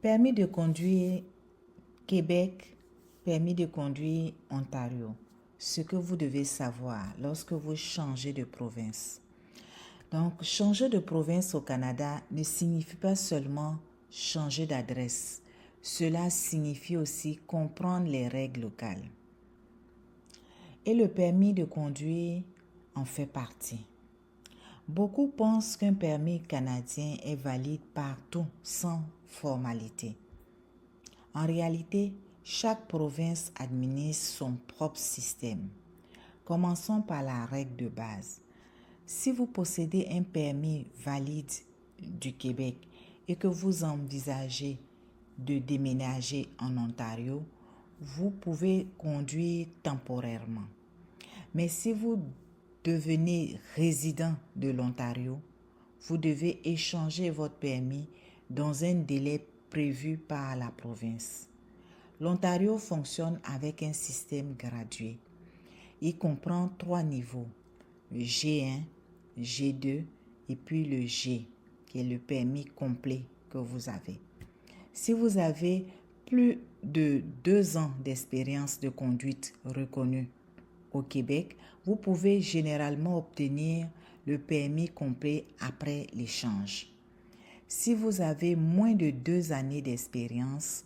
Permis de conduire Québec, permis de conduire Ontario. Ce que vous devez savoir lorsque vous changez de province. Donc, changer de province au Canada ne signifie pas seulement changer d'adresse. Cela signifie aussi comprendre les règles locales. Et le permis de conduire en fait partie. Beaucoup pensent qu'un permis canadien est valide partout sans formalité. En réalité, chaque province administre son propre système. Commençons par la règle de base. Si vous possédez un permis valide du Québec et que vous envisagez de déménager en Ontario, vous pouvez conduire temporairement. Mais si vous devenez résident de l'Ontario, vous devez échanger votre permis dans un délai prévu par la province. L'Ontario fonctionne avec un système gradué. Il comprend 3 niveaux, le G1, G2 et puis le G, qui est le permis complet que vous avez. Si vous avez plus de 2 ans d'expérience de conduite reconnue au Québec, vous pouvez généralement obtenir le permis complet après l'échange. Si vous avez moins de 2 années d'expérience,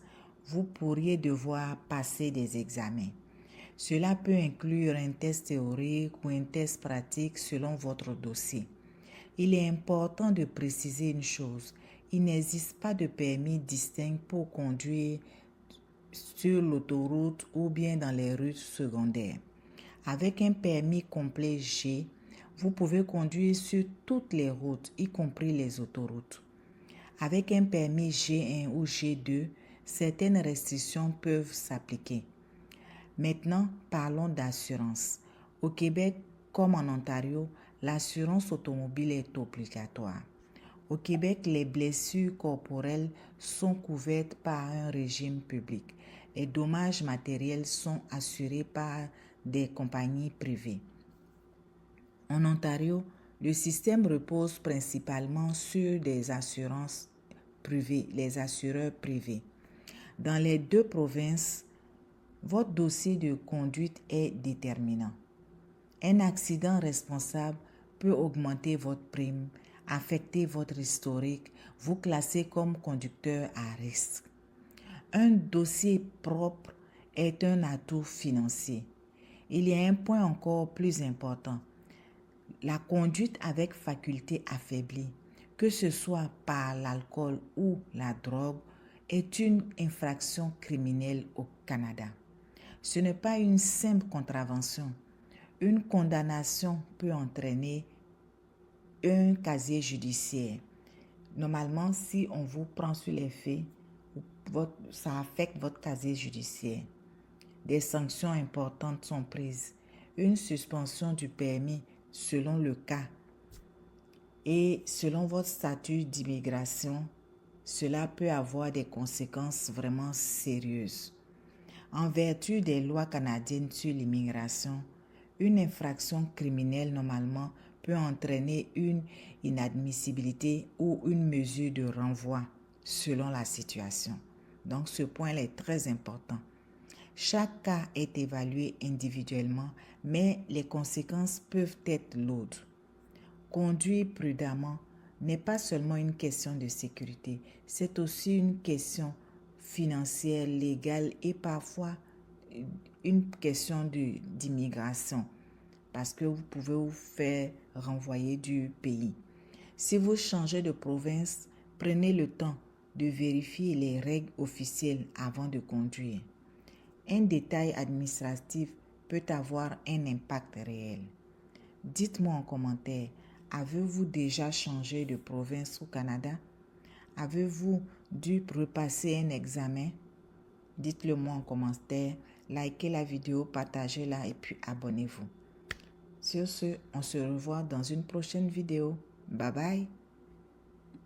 vous pourriez devoir passer des examens. Cela peut inclure un test théorique ou un test pratique selon votre dossier. Il est important de préciser une chose, il n'existe pas de permis distinct pour conduire sur l'autoroute ou bien dans les routes secondaires. Avec un permis complet G, vous pouvez conduire sur toutes les routes, y compris les autoroutes. Avec un permis G1 ou G2, certaines restrictions peuvent s'appliquer. Maintenant, parlons d'assurance. Au Québec, comme en Ontario, l'assurance automobile est obligatoire. Au Québec, les blessures corporelles sont couvertes par un régime public. Les dommages matériels sont assurés par des compagnies privées. En Ontario, le système repose principalement sur des assurances privées, les assureurs privés. Dans les 2 provinces, votre dossier de conduite est déterminant. Un accident responsable peut augmenter votre prime, affecter votre historique, vous classer comme conducteur à risque. Un dossier propre est un atout financier. Il y a un point encore plus important. La conduite avec faculté affaiblie, que ce soit par l'alcool ou la drogue, est une infraction criminelle au Canada. Ce n'est pas une simple contravention. Une condamnation peut entraîner un casier judiciaire. Normalement, si on vous prend sur les faits, ça affecte votre casier judiciaire. Des sanctions importantes sont prises. Une suspension du permis selon le cas et selon votre statut d'immigration, cela peut avoir des conséquences vraiment sérieuses. En vertu des lois canadiennes sur l'immigration, une infraction criminelle normalement peut entraîner une inadmissibilité ou une mesure de renvoi selon la situation. Donc ce point est très important. Chaque cas est évalué individuellement, mais les conséquences peuvent être lourdes. Conduire prudemment n'est pas seulement une question de sécurité, c'est aussi une question financière, légale et parfois une question d'immigration parce que vous pouvez vous faire renvoyer du pays. Si vous changez de province, prenez le temps de vérifier les règles officielles avant de conduire. Un détail administratif peut avoir un impact réel. Dites-moi en commentaire, avez-vous déjà changé de province au Canada? Avez-vous dû repasser un examen? Dites-le moi en commentaire, likez la vidéo, partagez-la et puis abonnez-vous. Sur ce, on se revoit dans une prochaine vidéo. Bye bye!